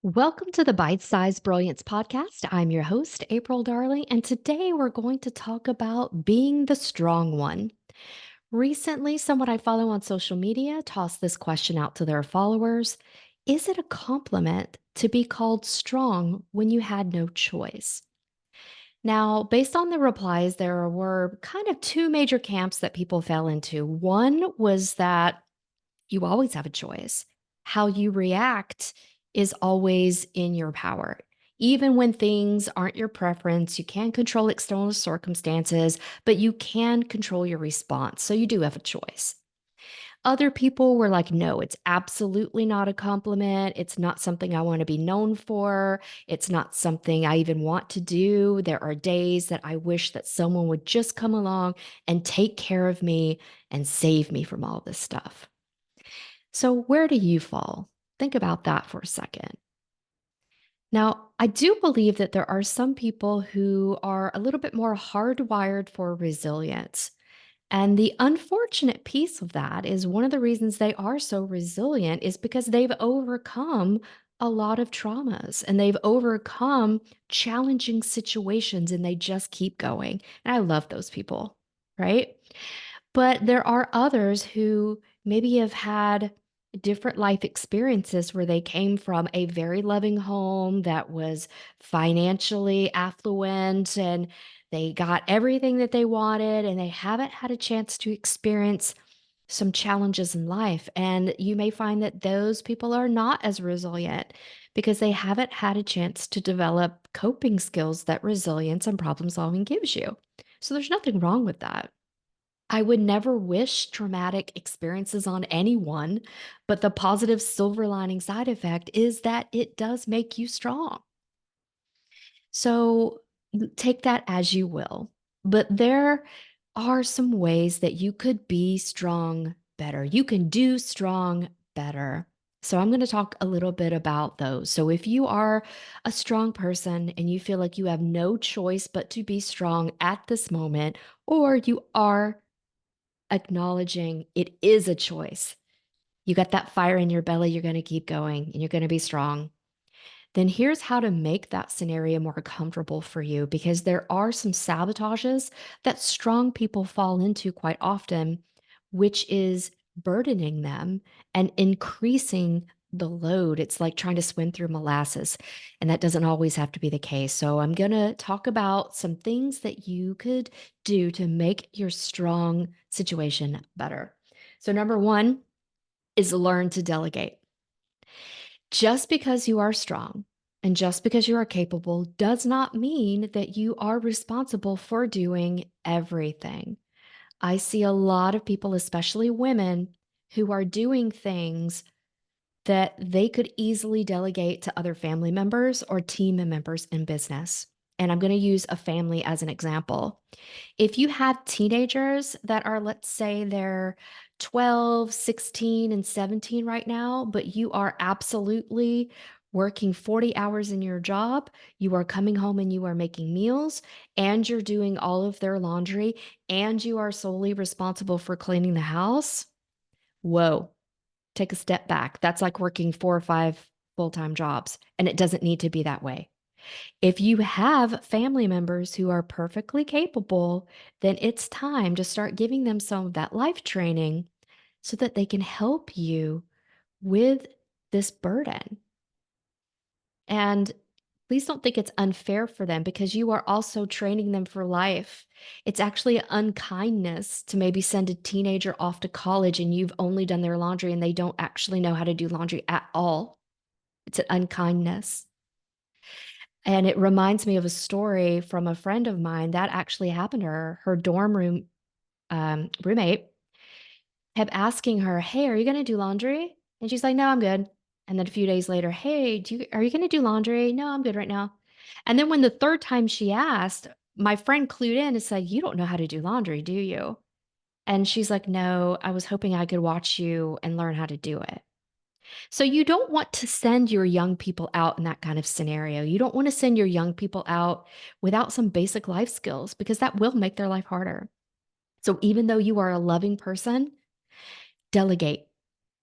Welcome to the Bite Size Brilliance podcast. I'm your host, April Darley, and today we're going to talk about being the strong one. Recently, someone I follow on social media tossed this question out to their followers. Is it a compliment to be called strong when you had no choice? Now, based on the replies, there were kind of two major camps that people fell into. One was that you always have a choice. How you react is always in your power. Even when things aren't your preference, you can control external circumstances, but you can control your response. So you do have a choice. Other people were like, no, it's absolutely not a compliment. It's not something I want to be known for. It's not something I even want to do. There are days that I wish that someone would just come along and take care of me and save me from all this stuff. So, where do you fall? Think about that for a second. Now, I do believe that there are some people who are a little bit more hardwired for resilience. And the unfortunate piece of that is one of the reasons they are so resilient is because they've overcome a lot of traumas and they've overcome challenging situations and they just keep going. And I love those people, right? But there are others who maybe have had different life experiences where they came from a very loving home that was financially affluent and they got everything that they wanted and they haven't had a chance to experience some challenges in life. And you may find that those people are not as resilient because they haven't had a chance to develop coping skills that resilience and problem solving gives you. So there's nothing wrong with that. I would never wish traumatic experiences on anyone, but the positive silver lining side effect is that it does make you strong. So take that as you will. But there are some ways that you could be strong better. You can do strong better. So I'm going to talk a little bit about those. So if you are a strong person and you feel like you have no choice but to be strong at this moment, or you are acknowledging it is a choice. You got that fire in your belly, you're going to keep going and you're going to be strong. Then here's how to make that scenario more comfortable for you because there are some sabotages that strong people fall into quite often, which is burdening them and increasing the load. It's like trying to swim through molasses, and that doesn't always have to be the case. So, I'm going to talk about some things that you could do to make your strong situation better. So, number one is learn to delegate. Just because you are strong and just because you are capable does not mean that you are responsible for doing everything. I see a lot of people, especially women, who are doing things that they could easily delegate to other family members or team members in business. And I'm going to use a family as an example. If you have teenagers that are, let's say, they're 12, 16, and 17 right now, but you are absolutely working 40 hours in your job, you are coming home and you are making meals, and you're doing all of their laundry, and you are solely responsible for cleaning the house. Whoa, take a step back. That's like working 4 or 5 full time jobs, and it doesn't need to be that way. If you have family members who are perfectly capable, then it's time to start giving them some of that life training so that they can help you with this burden. And please don't think it's unfair for them because you are also training them for life. It's actually an unkindness to maybe send a teenager off to college and you've only done their laundry and they don't actually know how to do laundry at all. It's an unkindness. And it reminds me of a story from a friend of mine that actually happened to her. Her dorm room roommate kept asking her, "Hey, are you going to do laundry?" And she's like, "No, I'm good." And then a few days later, "Hey, are you going to do laundry?" "No, I'm good right now." And then when the third time she asked, my friend clued in and said, "You don't know how to do laundry, do you?" And she's like, "No, I was hoping I could watch you and learn how to do it." So you don't want to send your young people out in that kind of scenario. You don't want to send your young people out without some basic life skills because that will make their life harder. So even though you are a loving person, delegate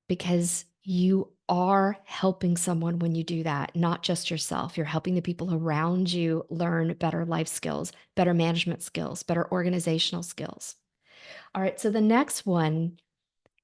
because you are helping someone when you do that, not just yourself. You're helping the people around you learn better life skills, better management skills, better organizational skills. All right, so the next one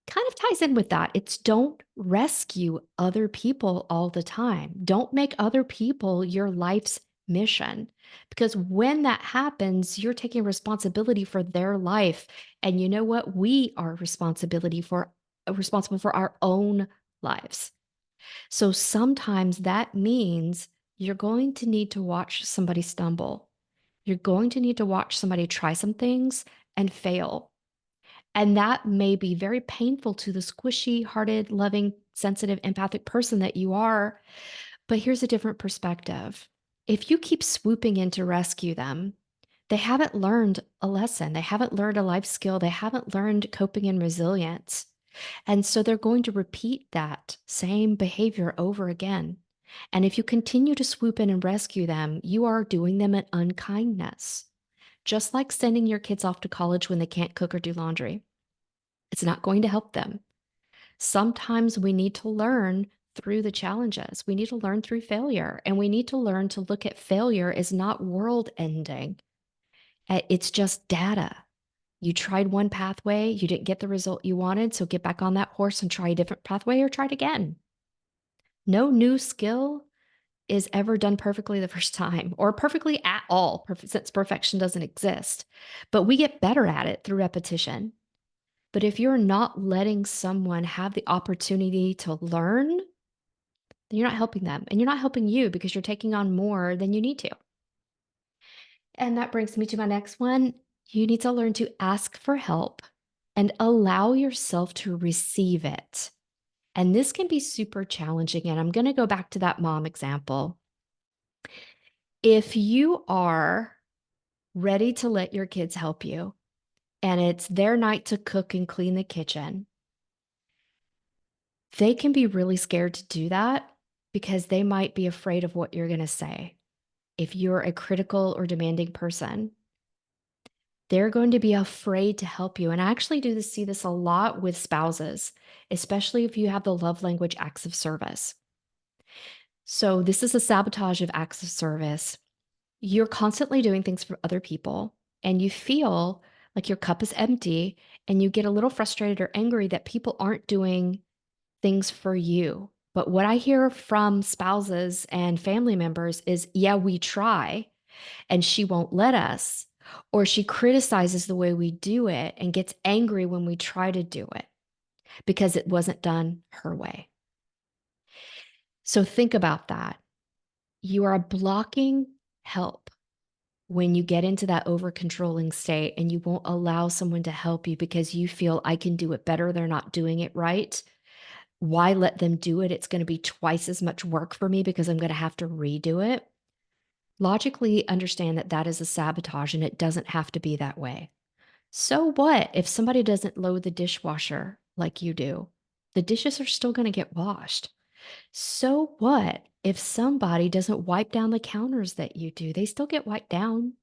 kind of ties in with that. It's don't rescue other people all the time. Don't make other people your life's mission. Because when that happens, you're taking responsibility for their life. And you know what? We are responsible for our own lives. So sometimes that means you're going to need to watch somebody stumble. You're going to need to watch somebody try some things and fail. And that may be very painful to the squishy hearted, loving, sensitive, empathic person that you are. But here's a different perspective. If you keep swooping in to rescue them, they haven't learned a lesson. They haven't learned a life skill. They haven't learned coping and resilience. And so they're going to repeat that same behavior over again. And if you continue to swoop in and rescue them, you are doing them an unkindness, just like sending your kids off to college when they can't cook or do laundry. It's not going to help them. Sometimes we need to learn through the challenges. We need to learn through failure, and we need to learn to look at failure as not world ending. It's just data. You tried one pathway, you didn't get the result you wanted, so get back on that horse and try a different pathway or try it again. No new skill is ever done perfectly the first time or perfectly at all, since perfection doesn't exist. But we get better at it through repetition. But if you're not letting someone have the opportunity to learn, then you're not helping them and you're not helping you because you're taking on more than you need to. And that brings me to my next one. You need to learn to ask for help and allow yourself to receive it. And this can be super challenging. And I'm going to go back to that mom example. If you are ready to let your kids help you and it's their night to cook and clean the kitchen, they can be really scared to do that because they might be afraid of what you're going to say. If you're a critical or demanding person, they're going to be afraid to help you. And I actually see this a lot with spouses, especially if you have the love language acts of service. So this is a sabotage of acts of service. You're constantly doing things for other people and you feel like your cup is empty and you get a little frustrated or angry that people aren't doing things for you. But what I hear from spouses and family members is, yeah, we try and she won't let us, or she criticizes the way we do it and gets angry when we try to do it because it wasn't done her way. So think about that. You are blocking help when you get into that over controlling state and you won't allow someone to help you because you feel I can do it better. They're not doing it right. Why let them do it? It's going to be twice as much work for me because I'm going to have to redo it. Logically understand that that is a sabotage and it doesn't have to be that way. So what if somebody doesn't load the dishwasher like you do? The dishes are still going to get washed. So what if somebody doesn't wipe down the counters that you do? They still get wiped down.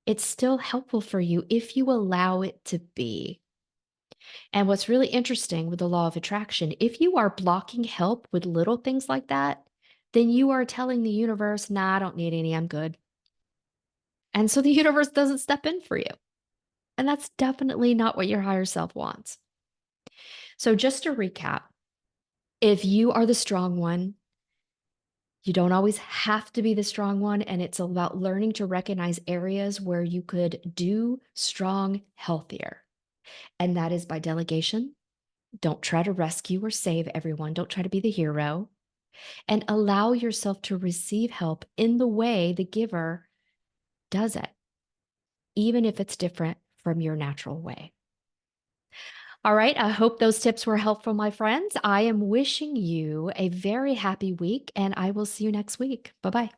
It's still helpful for you if you allow it to be. And what's really interesting with the law of attraction, if you are blocking help with little things like that, then you are telling the universe, nah, I don't need any, I'm good. And so the universe doesn't step in for you. And that's definitely not what your higher self wants. So just to recap, if you are the strong one, you don't always have to be the strong one. And it's about learning to recognize areas where you could do strong healthier. And that is by delegation. Don't try to rescue or save everyone. Don't try to be the hero. And allow yourself to receive help in the way the giver does it, even if it's different from your natural way. All right. I hope those tips were helpful, my friends. I am wishing you a very happy week, and I will see you next week. Bye bye.